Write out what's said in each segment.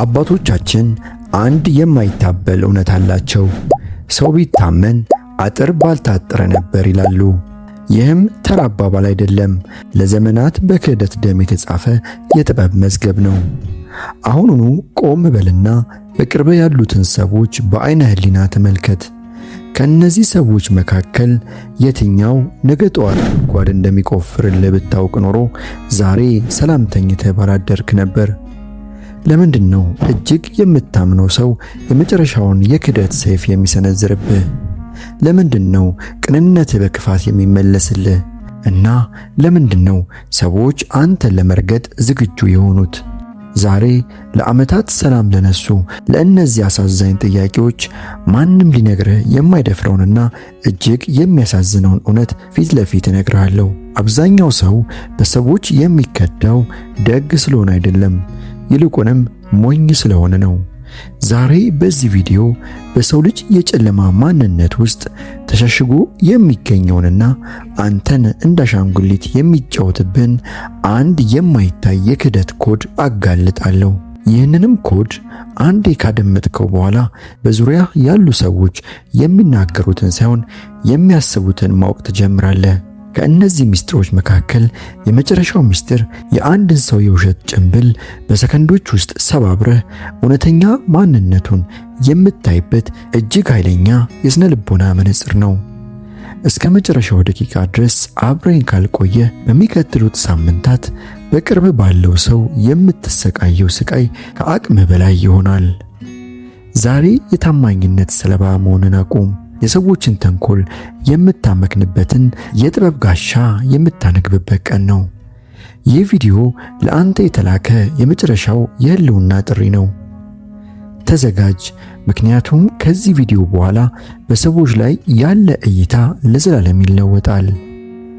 አባቶቻችን አንድ የማይታበል እውነት አላቸው። ሰው ቢታመን አጥር ባልታጠረ ነበር ይላሉ። ይህም ተራ አባባል አይደለም፣ ለዘመናት በክህደት ደም የተጻፈ የጥበብ መዝገብ ነው። አሁኑኑ ቆም በልና በቅርብ ያሉትን ሰዎች በአይነ ህሊና ተመልከት። ከነዚህ ሰዎች መካከል የትኛው ነገ ጠዋት ጉድጓድ እንደሚቆፍርልህ ብታውቅ ኖሮ ዛሬ ሰላም ተኝተህ ባላደርክ ነበር። ለምንድን ነው እጅግ የምታምነው ሰው የመጨረሻውን የክህደት ሰይፍ የሚሰነዝርብህ? ለምንድን ነው ቅንነትህ በክፋት የሚመለስልህ? እና ለምንድን ነው ሰዎች አንተን ለመርገጥ ዝግጁ የሆኑት? ዛሬ ለዓመታት ሰላም ለነሱ ለእነዚህ አሳዛኝ ጥያቄዎች ማንም ሊነግርህ የማይደፍረውንና እጅግ የሚያሳዝነውን እውነት ፊት ለፊት እነግርሃለሁ። አብዛኛው ሰው በሰዎች የሚከዳው ደግ ስለሆነ አይደለም፣ ይልቁንም ሞኝ ስለሆነ ነው። ዛሬ በዚህ ቪዲዮ በሰው ልጅ የጨለማ ማንነት ውስጥ ተሸሽጎ የሚገኘውንና አንተን እንዳሻንጉሊት የሚጫወትብን አንድ የማይታይ የክህደት ኮድ አጋልጣለሁ። ይህንንም ኮድ አንዴ ካደመጥከው በኋላ በዙሪያ ያሉ ሰዎች የሚናገሩትን ሳይሆን የሚያስቡትን ማወቅ ትጀምራለህ። ከእነዚህ ምስጢሮች መካከል የመጨረሻው ምስጢር የአንድን ሰው የውሸት ጭንብል በሰከንዶች ውስጥ ሰባብረህ እውነተኛ ማንነቱን የምታይበት እጅግ ኃይለኛ የስነ ልቦና መነጽር ነው። እስከ መጨረሻው ደቂቃ ድረስ አብረን ካልቆየ በሚቀጥሉት ሳምንታት በቅርብ ባለው ሰው የምትሰቃየው ስቃይ ከአቅም በላይ ይሆናል። ዛሬ የታማኝነት ሰለባ መሆንን አቁም። የሰዎችን ተንኮል የምታመክንበትን የጥበብ ጋሻ የምታነግብበት ቀን ነው። ይህ ቪዲዮ ለአንተ የተላከ የመጨረሻው የህልውና ጥሪ ነው። ተዘጋጅ፣ ምክንያቱም ከዚህ ቪዲዮ በኋላ በሰዎች ላይ ያለ እይታ ለዘላለም ይለወጣል።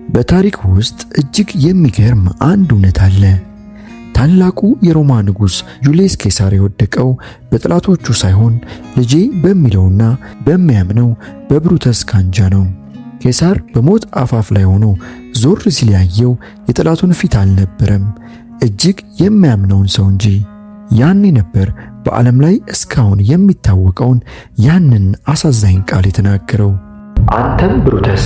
በታሪክ ውስጥ እጅግ የሚገርም አንድ እውነት አለ። ታላቁ የሮማ ንጉሥ ጁልየስ ቄሳር የወደቀው በጠላቶቹ ሳይሆን ልጄ በሚለውና በሚያምነው በብሩተስ ካንጃ ነው። ቄሳር በሞት አፋፍ ላይ ሆኖ ዞር ሲል ያየው የጠላቱን ፊት አልነበረም፣ እጅግ የሚያምነውን ሰው እንጂ። ያኔ ነበር በዓለም ላይ እስካሁን የሚታወቀውን ያንን አሳዛኝ ቃል የተናገረው። አንተም ብሩተስ።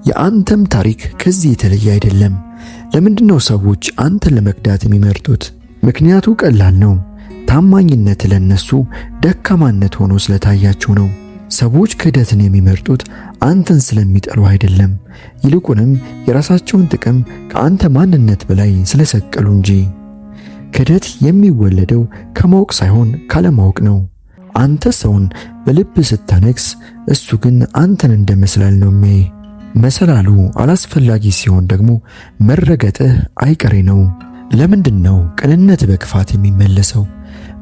የአንተም ታሪክ ከዚህ የተለየ አይደለም። ለምንድነው ሰዎች አንተን ለመክዳት የሚመርጡት? ምክንያቱ ቀላል ነው። ታማኝነት ለነሱ ደካማነት ሆኖ ስለታያቸው ነው። ሰዎች ክህደትን የሚመርጡት አንተን ስለሚጠሉ አይደለም፣ ይልቁንም የራሳቸውን ጥቅም ከአንተ ማንነት በላይ ስለሰቀሉ እንጂ። ክህደት የሚወለደው ከማወቅ ሳይሆን ካለማወቅ ነው። አንተ ሰውን በልብ ስታነግስ፣ እሱ ግን አንተን እንደ መሰላል ነው የሚያይ። መሰላሉ አላስፈላጊ ሲሆን ደግሞ መረገጥህ አይቀሬ ነው። ለምንድን ነው ቅንነት በክፋት የሚመለሰው?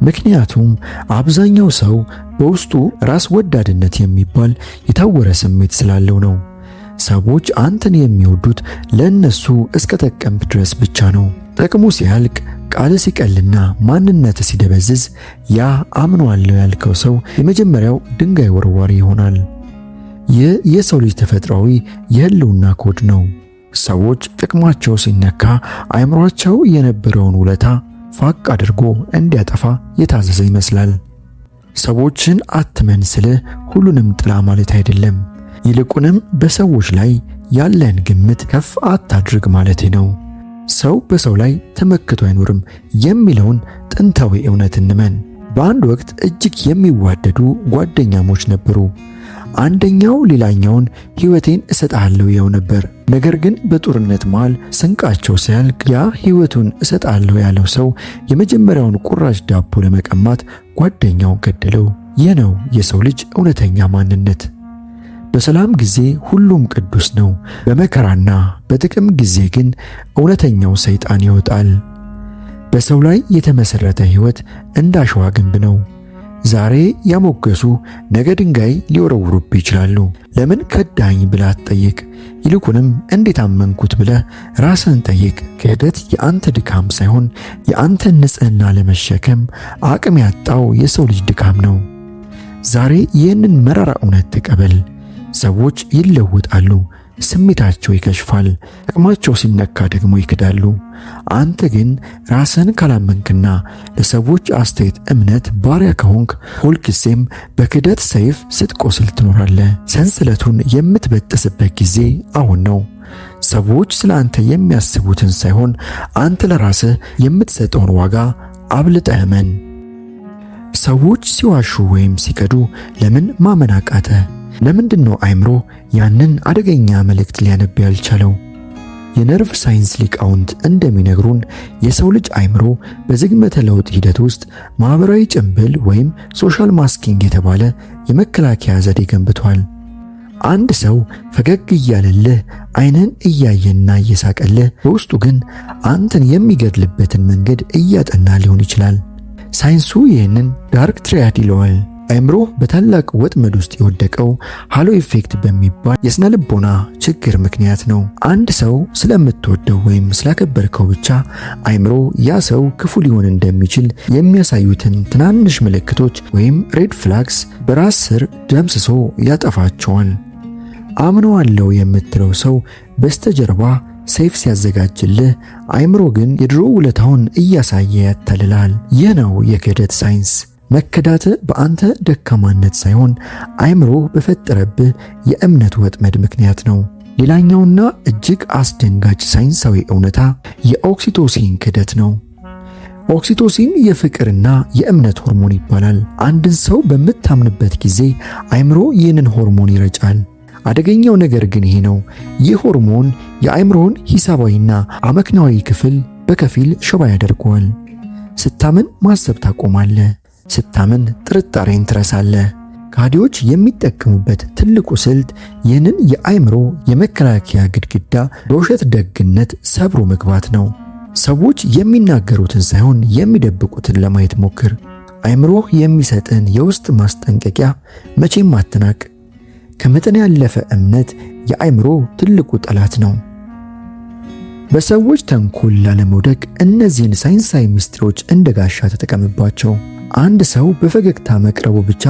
ምክንያቱም አብዛኛው ሰው በውስጡ ራስ ወዳድነት የሚባል የታወረ ስሜት ስላለው ነው። ሰዎች አንተን የሚወዱት ለእነሱ እስከ ጠቀምክ ድረስ ብቻ ነው። ጥቅሙ ሲያልቅ፣ ቃል ሲቀልና ማንነት ሲደበዝዝ፣ ያ አምኗለሁ ያልከው ሰው የመጀመሪያው ድንጋይ ወርዋሪ ይሆናል። ይህ የሰው ልጅ ተፈጥሯዊ የህልውና ኮድ ነው። ሰዎች ጥቅማቸው ሲነካ አእምሯቸው የነበረውን ውለታ ፋቅ አድርጎ እንዲያጠፋ የታዘዘ ይመስላል። ሰዎችን አትመን ስልህ ሁሉንም ጥላ ማለት አይደለም፣ ይልቁንም በሰዎች ላይ ያለን ግምት ከፍ አታድርግ ማለቴ ነው። ሰው በሰው ላይ ተመክቶ አይኖርም የሚለውን ጥንታዊ እውነት እንመን። በአንድ ወቅት እጅግ የሚዋደዱ ጓደኛሞች ነበሩ። አንደኛው ሌላኛውን ሕይወቴን እሰጣለሁ ያው ነበር። ነገር ግን በጦርነት መሃል ስንቃቸው ሲያልቅ ያ ሕይወቱን እሰጣለሁ ያለው ሰው የመጀመሪያውን ቁራጭ ዳቦ ለመቀማት ጓደኛው ገደለው። ይህ ነው የሰው ልጅ እውነተኛ ማንነት። በሰላም ጊዜ ሁሉም ቅዱስ ነው፣ በመከራና በጥቅም ጊዜ ግን እውነተኛው ሰይጣን ይወጣል። በሰው ላይ የተመሰረተ ሕይወት እንደ አሸዋ ግንብ ነው። ዛሬ ያሞገሱ ነገ ድንጋይ ሊወረውሩብህ ይችላሉ። ለምን ከዳኝ ብለህ አትጠይቅ፣ ይልቁንም እንዴት አመንኩት ብለህ ራስህን ጠይቅ። ክህደት የአንተ ድካም ሳይሆን የአንተን ንጽሕና ለመሸከም አቅም ያጣው የሰው ልጅ ድካም ነው። ዛሬ ይህንን መራራ እውነት ተቀበል። ሰዎች ይለወጣሉ፣ ስሜታቸው ይከሽፋል፣ ጥቅማቸው ሲነካ ደግሞ ይክዳሉ። አንተ ግን ራስን ካላመንክና ለሰዎች አስተያየት እምነት ባሪያ ከሆንክ ሁልጊዜም በክደት ሰይፍ ስትቆስል ትኖራለህ። ሰንሰለቱን የምትበጥስበት ጊዜ አሁን ነው። ሰዎች ስለ አንተ የሚያስቡትን ሳይሆን አንተ ለራስህ የምትሰጠውን ዋጋ አብልጠህ እመን። ሰዎች ሲዋሹ ወይም ሲከዱ ለምን ማመን አቃተ? ለምንድነው አእምሮ ያንን አደገኛ መልእክት ሊያነብ ያልቻለው? የነርቭ ሳይንስ ሊቃውንት እንደሚነግሩን የሰው ልጅ አእምሮ በዝግመተ ለውጥ ሂደት ውስጥ ማህበራዊ ጭንብል ወይም ሶሻል ማስኪንግ የተባለ የመከላከያ ዘዴ ገንብቷል። አንድ ሰው ፈገግ እያለልህ ዓይንን እያየና እየሳቀልህ በውስጡ ግን አንተን የሚገድልበትን መንገድ እያጠና ሊሆን ይችላል። ሳይንሱ ይህንን ዳርክ ትሪያድ ይለዋል። አእምሮ በታላቅ ወጥመድ ውስጥ የወደቀው ሃሎ ኢፌክት በሚባል የስነ ልቦና ችግር ምክንያት ነው። አንድ ሰው ስለምትወደው ወይም ስላከበርከው ብቻ አእምሮ ያ ሰው ክፉ ሊሆን እንደሚችል የሚያሳዩትን ትናንሽ ምልክቶች ወይም ሬድ ፍላግስ በራስ ስር ደምስሶ ያጠፋቸዋል። አምነዋለሁ የምትለው ሰው በስተጀርባ ሰይፍ ሲያዘጋጅልህ፣ አእምሮ ግን የድሮ ውለታውን እያሳየ ያታልላል። ይህ ነው የክህደት ሳይንስ። መከዳት በአንተ ደካማነት ሳይሆን አእምሮ በፈጠረብህ የእምነት ወጥመድ ምክንያት ነው። ሌላኛውና እጅግ አስደንጋጭ ሳይንሳዊ እውነታ የኦክሲቶሲን ክህደት ነው። ኦክሲቶሲን የፍቅርና የእምነት ሆርሞን ይባላል። አንድን ሰው በምታምንበት ጊዜ አእምሮ ይህንን ሆርሞን ይረጫል። አደገኛው ነገር ግን ይሄ ነው። ይህ ሆርሞን የአእምሮን ሂሳባዊና አመክንያዊ ክፍል በከፊል ሽባ ያደርገዋል። ስታምን ማሰብ ታቆማለህ። ስታምን ጥርጣሬን ትረሳለህ። ከሃዲዎች የሚጠቀሙበት ትልቁ ስልት ይህንን የአእምሮ የመከላከያ ግድግዳ በውሸት ደግነት ሰብሮ መግባት ነው። ሰዎች የሚናገሩትን ሳይሆን የሚደብቁትን ለማየት ሞክር። አእምሮህ የሚሰጥን የውስጥ ማስጠንቀቂያ መቼም አትናቅ። ከመጠን ያለፈ እምነት የአእምሮ ትልቁ ጠላት ነው። በሰዎች ተንኮል ላለመውደቅ እነዚህን ሳይንሳዊ ምስጢሮች እንደ ጋሻ ተጠቀምባቸው። አንድ ሰው በፈገግታ መቅረቡ ብቻ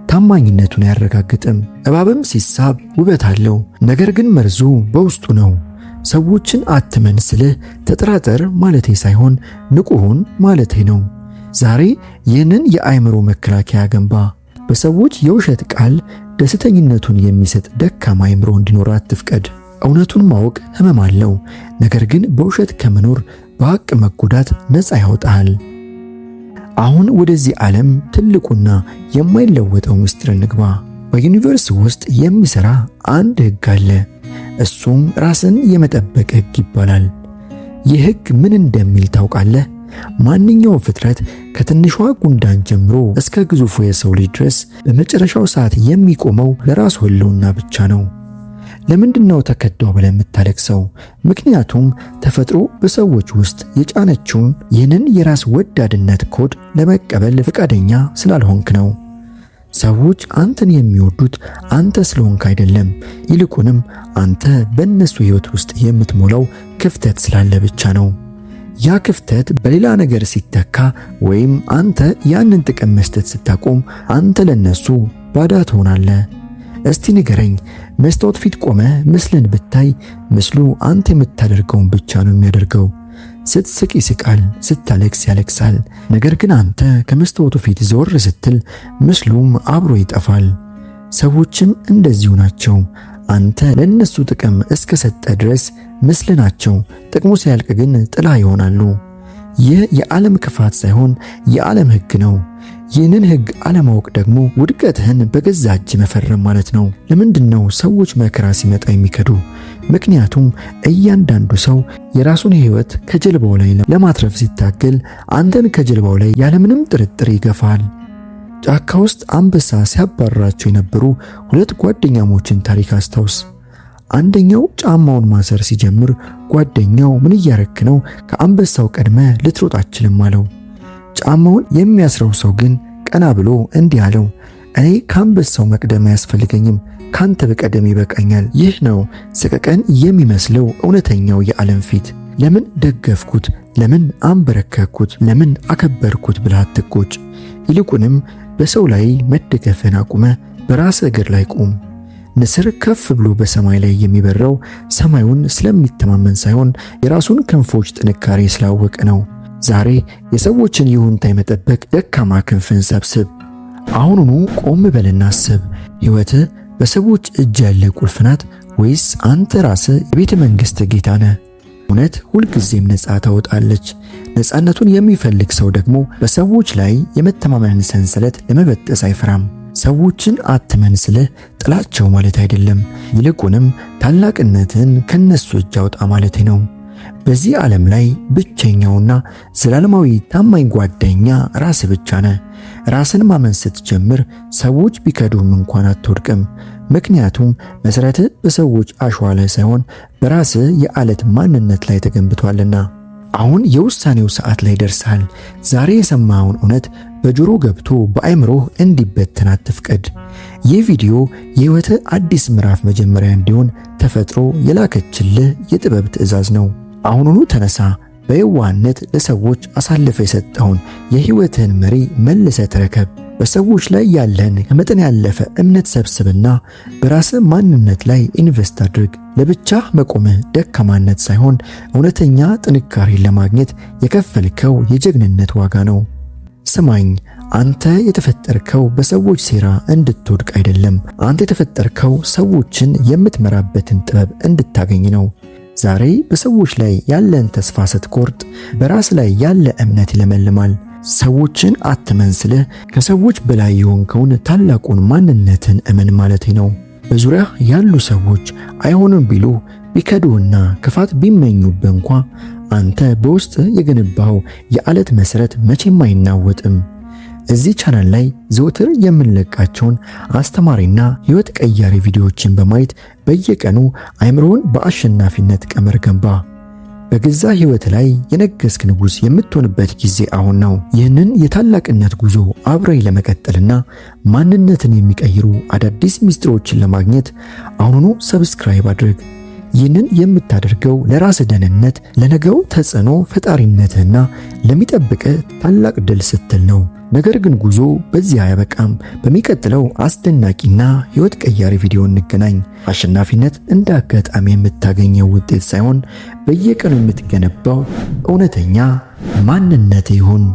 ታማኝነቱን አያረጋግጥም። እባብም ሲሳብ ውበት አለው፣ ነገር ግን መርዙ በውስጡ ነው። ሰዎችን አትመን ስልህ ተጠራጠር ማለቴ ሳይሆን ንቁ ሁን ማለቴ ነው። ዛሬ ይህንን የአእምሮ መከላከያ ገንባ። በሰዎች የውሸት ቃል ደስተኝነቱን የሚሰጥ ደካማ አእምሮ እንዲኖር አትፍቀድ። እውነቱን ማወቅ ህመም አለው፣ ነገር ግን በውሸት ከመኖር በሐቅ መጎዳት ነፃ ያወጣል። አሁን ወደዚህ ዓለም ትልቁና የማይለወጠው ምስጢር እንግባ። በዩኒቨርስ ውስጥ የሚሰራ አንድ ህግ አለ። እሱም ራስን የመጠበቅ ህግ ይባላል። ይህ ህግ ምን እንደሚል ታውቃለህ? ማንኛውም ፍጥረት ከትንሿ ጉንዳን ጀምሮ እስከ ግዙፉ የሰው ልጅ ድረስ በመጨረሻው ሰዓት የሚቆመው ለራሱ ህልውና ብቻ ነው። ለምንድነው ተከዳው ብለህ የምታለቅሰው? ምክንያቱም ተፈጥሮ በሰዎች ውስጥ የጫነችውን ይህንን የራስ ወዳድነት ኮድ ለመቀበል ፈቃደኛ ስላልሆንክ ነው። ሰዎች አንተን የሚወዱት አንተ ስለሆንክ አይደለም፣ ይልቁንም አንተ በእነሱ ህይወት ውስጥ የምትሞላው ክፍተት ስላለ ብቻ ነው። ያ ክፍተት በሌላ ነገር ሲተካ ወይም አንተ ያንን ጥቅም መስጠት ስታቆም አንተ ለነሱ ባዳ ትሆናለህ። እስቲ ንገረኝ፣ መስታወት ፊት ቆመ ምስልን ብታይ ምስሉ አንተ የምታደርገውን ብቻ ነው የሚያደርገው። ስትስቅ ይስቃል፣ ስታለቅስ ያለቅሳል። ነገር ግን አንተ ከመስታወቱ ፊት ዘወር ስትል ምስሉም አብሮ ይጠፋል። ሰዎችም እንደዚሁ ናቸው። አንተ ለነሱ ጥቅም እስከ ሰጠ ድረስ ምስል ናቸው። ጥቅሙ ሲያልቅ ግን ጥላ ይሆናሉ። ይህ የዓለም ክፋት ሳይሆን የዓለም ህግ ነው። ይህንን ህግ አለማወቅ ደግሞ ውድቀትህን በገዛ እጅ መፈረም ማለት ነው። ለምንድነው ሰዎች መከራ ሲመጣ የሚከዱ? ምክንያቱም እያንዳንዱ ሰው የራሱን ህይወት ከጀልባው ላይ ለማትረፍ ሲታገል አንተን ከጀልባው ላይ ያለምንም ጥርጥር ይገፋል። ጫካ ውስጥ አንበሳ ሲያባርራቸው የነበሩ ሁለት ጓደኛሞችን ታሪክ አስታውስ። አንደኛው ጫማውን ማሰር ሲጀምር ጓደኛው ምን እያረክ ነው? ከአንበሳው ቀድመ ልትሮጥ አትችልም አለው። ጫማውን የሚያስረው ሰው ግን ቀና ብሎ እንዲህ አለው፣ እኔ ከአንበሳው መቅደም አያስፈልገኝም፣ ካንተ በቀደም ይበቃኛል። ይህ ነው ሰቀቀን የሚመስለው እውነተኛው የዓለም ፊት። ለምን ደገፍኩት፣ ለምን አንበረከኩት፣ ለምን አከበርኩት ብለህ አትቆጭ። ይልቁንም በሰው ላይ መደገፍን አቁመ በራስ እግር ላይ ቁም። ንስር ከፍ ብሎ በሰማይ ላይ የሚበረው ሰማዩን ስለሚተማመን ሳይሆን የራሱን ክንፎች ጥንካሬ ስላወቀ ነው። ዛሬ የሰዎችን ይሁንታ የመጠበቅ ደካማ ክንፍን ሰብስብ። አሁኑኑ ቆም በልና አስብ። ሕይወትህ በሰዎች እጅ ያለ ቁልፍ ናት ወይስ አንተ ራስህ የቤተ መንግሥት ጌታ ነህ? እውነት ሁልጊዜም ነፃ ታወጣለች። ነፃነቱን የሚፈልግ ሰው ደግሞ በሰዎች ላይ የመተማመንን ሰንሰለት ለመበጠስ አይፈራም። ሰዎችን አትመን ስልህ ጥላቸው ማለት አይደለም፣ ይልቁንም ታላቅነትን ከነሱ እጅ አውጣ ማለቴ ነው። በዚህ ዓለም ላይ ብቸኛውና ዘላለማዊ ታማኝ ጓደኛ ራስህ ብቻ ነህ። ራስን ማመን ስትጀምር ሰዎች ቢከዱም እንኳን አትወድቅም። ምክንያቱም መሰረትህ በሰዎች አሸዋ ላይ ሳይሆን በራስህ የዓለት ማንነት ላይ ተገንብቷልና። አሁን የውሳኔው ሰዓት ላይ ደርሰሃል። ዛሬ የሰማኸውን እውነት በጆሮ ገብቶ በአእምሮህ እንዲበተን አትፍቀድ። ይህ ቪዲዮ የሕይወትህ አዲስ ምዕራፍ መጀመሪያ እንዲሆን ተፈጥሮ የላከችልህ የጥበብ ትእዛዝ ነው። አሁኑኑ ተነሳ። በየዋህነት ለሰዎች አሳልፈ የሰጠውን የሕይወትህን መሪ መልሰህ ተረከብ። በሰዎች ላይ ያለህን ከመጠን ያለፈ እምነት ሰብስብና በራስህ ማንነት ላይ ኢንቨስት አድርግ። ለብቻህ መቆምህ ደካማነት ሳይሆን እውነተኛ ጥንካሬን ለማግኘት የከፈልከው የጀግንነት ዋጋ ነው። ስማኝ፣ አንተ የተፈጠርከው በሰዎች ሴራ እንድትወድቅ አይደለም። አንተ የተፈጠርከው ሰዎችን የምትመራበትን ጥበብ እንድታገኝ ነው። ዛሬ በሰዎች ላይ ያለን ተስፋ ስትቆርጥ በራስ ላይ ያለ እምነት ይለመልማል። ሰዎችን አትመን ስልህ ከሰዎች በላይ የሆንከውን ታላቁን ማንነትን እመን ማለቴ ነው። በዙሪያ ያሉ ሰዎች አይሆንም ቢሉ ቢከዱህና ክፋት ቢመኙብህ እንኳ አንተ በውስጥ የገነባው የዓለት መሠረት መቼም አይናወጥም። እዚህ ቻናል ላይ ዘወትር የምንለቃቸውን አስተማሪና ሕይወት ቀያሪ ቪዲዮዎችን በማየት በየቀኑ አእምሮን በአሸናፊነት ቀመር ገንባ። በገዛ ሕይወት ላይ የነገስክ ንጉሥ የምትሆንበት ጊዜ አሁን ነው። ይህንን የታላቅነት ጉዞ አብረኝ ለመቀጠልና ማንነትን የሚቀይሩ አዳዲስ ሚስጥሮችን ለማግኘት አሁኑኑ ሰብስክራይብ አድርግ። ይህንን የምታደርገው ለራስ ደህንነት፣ ለነገው ተጽዕኖ ፈጣሪነትና ለሚጠብቅህ ታላቅ ድል ስትል ነው። ነገር ግን ጉዞ በዚህ አያበቃም። በሚቀጥለው አስደናቂና ሕይወት ቀያሪ ቪዲዮ እንገናኝ። አሸናፊነት እንደ አጋጣሚ የምታገኘው ውጤት ሳይሆን በየቀኑ የምትገነባው እውነተኛ ማንነት ይሁን።